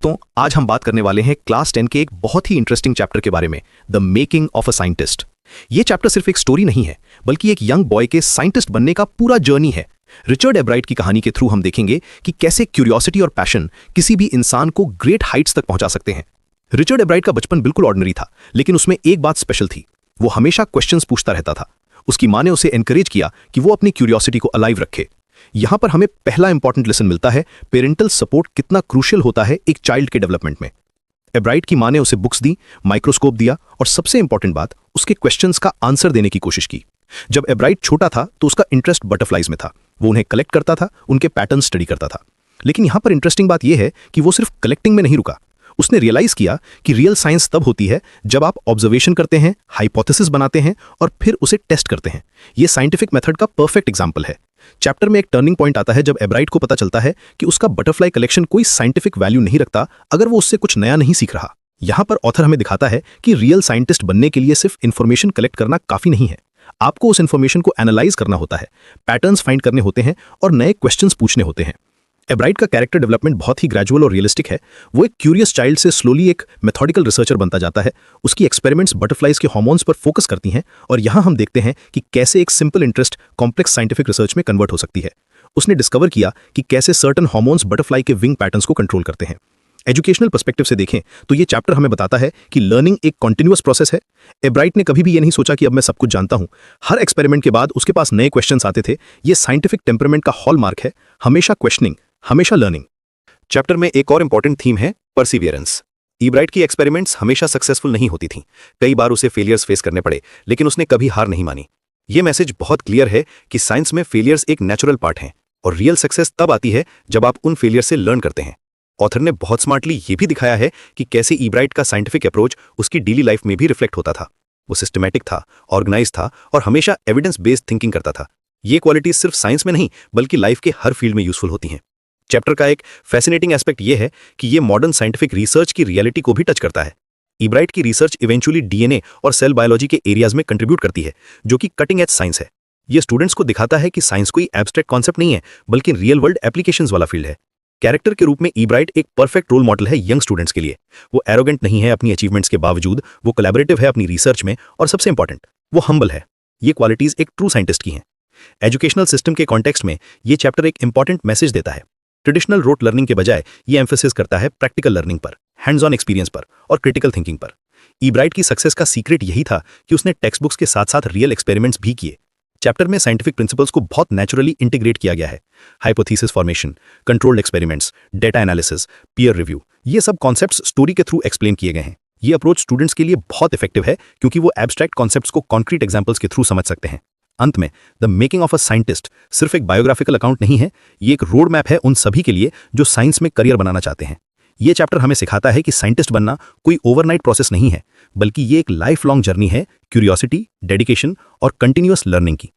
तो आज हम बात करने वाले हैं क्लास 10 के एक बहुत ही इंटरेस्टिंग चैप्टर के बारे में, the making of a scientist. ये चैप्टर सिर्फ एक स्टोरी नहीं है, बल्कि एक यंग बॉय के साइंटिस्ट बनने का पूरा जर्नी है। रिचर्ड एब्राइट की कहानी के थ्रू हम देखेंगे कि कैसे क्यूरियोसिटी और पैशन किसी भी इंसान को ग्रेट हाइट्स तक पहुंचा सकते हैं। रिचर्ड एब्राइट का बचपन बिल्कुल ऑर्डिनरी था, लेकिन उसमें एक बात स्पेशल थी। वो हमेशा क्वेश्चंस पूछता रहता था। उसकी माँ ने उसे एनकरेज किया कि वो अपनी क्यूरियोसिटी को अलाइव रखे। यहां पर हमें पहला इंपॉर्टेंट लेसन मिलता है, पेरेंटल सपोर्ट कितना क्रूशियल होता है एक चाइल्ड के डेवलपमेंट में। एब्राइट की मां ने उसे बुक्स दी, माइक्रोस्कोप दिया और सबसे इंपॉर्टेंट बात, उसके क्वेश्चंस का आंसर देने की कोशिश की। जब एब्राइट छोटा था तो उसका इंटरेस्ट बटरफ्लाइज में था। वो उन्हें कलेक्ट करता था, उनके पैटर्न स्टडी करता था। लेकिन यहां पर इंटरेस्टिंग बात यह है कि वो सिर्फ कलेक्टिंग में नहीं रुका। उसने रियलाइज किया कि रियल साइंस तब होती है जब आप ऑब्जर्वेशन करते हैं, हाइपोथेसिस बनाते हैं और फिर उसे टेस्ट करते हैं। यह साइंटिफिक मेथड का परफेक्ट एग्जाम्पल है। चैप्टर में एक टर्निंग पॉइंट आता है जब एब्राइट को पता चलता है कि उसका बटरफ्लाई कलेक्शन कोई साइंटिफिक वैल्यू नहीं रखता अगर वो उससे कुछ नया नहीं सीख रहा। यहां पर ऑथर हमें दिखाता है कि रियल साइंटिस्ट बनने के लिए सिर्फ इन्फॉर्मेशन कलेक्ट करना काफी नहीं है। आपको उस इन्फॉर्मेशन को एनालाइज करना होता है, पैटर्न्स फाइंड करने होते हैं और नए क्वेश्चंस पूछने होते हैं। एब्राइट का कैरेक्टर डेवलपमेंट बहुत ही ग्रेजुअल और रियलिस्टिक है। वो एक क्यूरियस चाइल्ड से स्लोली एक मेथोडिकल रिसर्चर बनता जाता है। उसकी एक्सपेरिमेंट्स बटरफ्लाइज के हार्मोन्स पर फोकस करती हैं और यहां हम देखते हैं कि कैसे एक simple interest complex scientific research में कन्वर्ट हो सकती है। उसने डिस्कवर किया कि कैसे सर्टन हार्मोन्स बटरफ्लाई के विंग पैटर्न्स को कंट्रोल करते हैं। एजुकेशनल पर्सपेक्टिव से देखें तो ये चैप्टर हमें बताता है कि लर्निंग एक कॉन्टिन्यूअस प्रोसेस है। एब्राइट ने कभी भी ये नहीं सोचा कि अब मैं सब कुछ जानता हूं। हर एक्सपेरिमेंट के बाद उसके पास नए क्वेश्चंस आते थे। ये साइंटिफिक टेम्परामेंट का हॉलमार्क है, हमेशा क्वेश्चनिंग, हमेशा लर्निंग। चैप्टर में एक और इंपॉर्टेंट थीम है परसिवियरेंस। एब्राइट की एक्सपेरिमेंट्स हमेशा सक्सेसफुल नहीं होती थीं। कई बार उसे फेलियर्स फेस करने पड़े, लेकिन उसने कभी हार नहीं मानी। यह मैसेज बहुत क्लियर है कि साइंस में फेलियर्स एक नेचुरल पार्ट हैं और रियल सक्सेस तब आती है जब आप उन फेलियर से लर्न करते हैं। ऑथर ने बहुत स्मार्टली यह भी दिखाया है कि कैसे एब्राइट का साइंटिफिक अप्रोच उसकी डेली लाइफ में भी रिफ्लेक्ट होता था। वो सिस्टमैटिक था, ऑर्गेनाइज था और हमेशा एविडेंस बेस्ड थिंकिंग करता था। ये क्वालिटीज सिर्फ साइंस में नहीं बल्कि लाइफ के हर फील्ड में यूजफुल होती हैं। चैप्टर का एक फैसिनेटिंग एस्पेक्ट यह है कि यह मॉडर्न साइंटिफिक रिसर्च की रियलिटी को भी टच करता है। एब्राइट की रिसर्च इवेंचुअली डीएनए और सेल बायोलॉजी के एरियाज में कंट्रीब्यूट करती है, जो कि कटिंग एज साइंस है। यह स्टूडेंट्स को दिखाता है कि साइंस कोई एब्स्ट्रैक्ट कॉन्सेप्ट नहीं है, बल्कि रियल वर्ल्ड एप्लीकेशंस वाला फील्ड है। कैरेक्टर के रूप में एब्राइट एक परफेक्ट रोल मॉडल है यंग स्टूडेंट्स के लिए। वो एरोगेंट नहीं है अपनी अचीवमेंट्स के बावजूद, वो कोलैबोरेटिव है अपनी रिसर्च में और सबसे इंपॉर्टेंट, वो हम्बल है। ये क्वालिटीज एक ट्रू साइंटिस्ट की हैं। एजुकेशनल सिस्टम के कॉन्टेक्स्ट में ये चैप्टर एक इंपॉर्टेंट मैसेज देता है। ट्रेडिशनल रोट लर्निंग के बजाय ये एम्फेसिस करता है प्रैक्टिकल लर्निंग पर, हैंड्स ऑन एक्सपीरियंस पर और क्रिटिकल थिंकिंग पर। एब्राइट की सक्सेस का सीक्रेट यही था कि उसने टेक्स्ट बुक्स के साथ साथ रियल एक्सपेरिमेंट्स भी किए। चैप्टर में साइंटिफिक प्रिंसिपल्स को बहुत नेचुरली इंटीग्रेट किया गया है। Hypothesis formation, controlled experiments, data analysis, peer review, ये सब कॉन्सेप्ट्स स्टोरी के थ्रू एक्सप्लेन किए गए हैं। ये अप्रोच स्टूडेंट्स के लिए बहुत इफेक्टिव है क्योंकि वो एब्स्ट्रैक्ट कॉन्सेप्ट्स को कॉन्क्रीट एग्जांपल्स के थ्रू समझ सकते हैं। अंत में the making of a scientist सिर्फ एक बायोग्राफिकल अकाउंट नहीं है, ये एक रोड मैप है उन सभी के लिए जो साइंस में करियर बनाना चाहते हैं। ये चैप्टर हमें सिखाता है कि साइंटिस्ट बनना कोई ओवरनाइट प्रोसेस नहीं है, बल्कि ये एक लाइफ लॉन्ग जर्नी है, क्यूरियोसिटी, डेडिकेशन और कंटिन्यूअस लर्निंग की।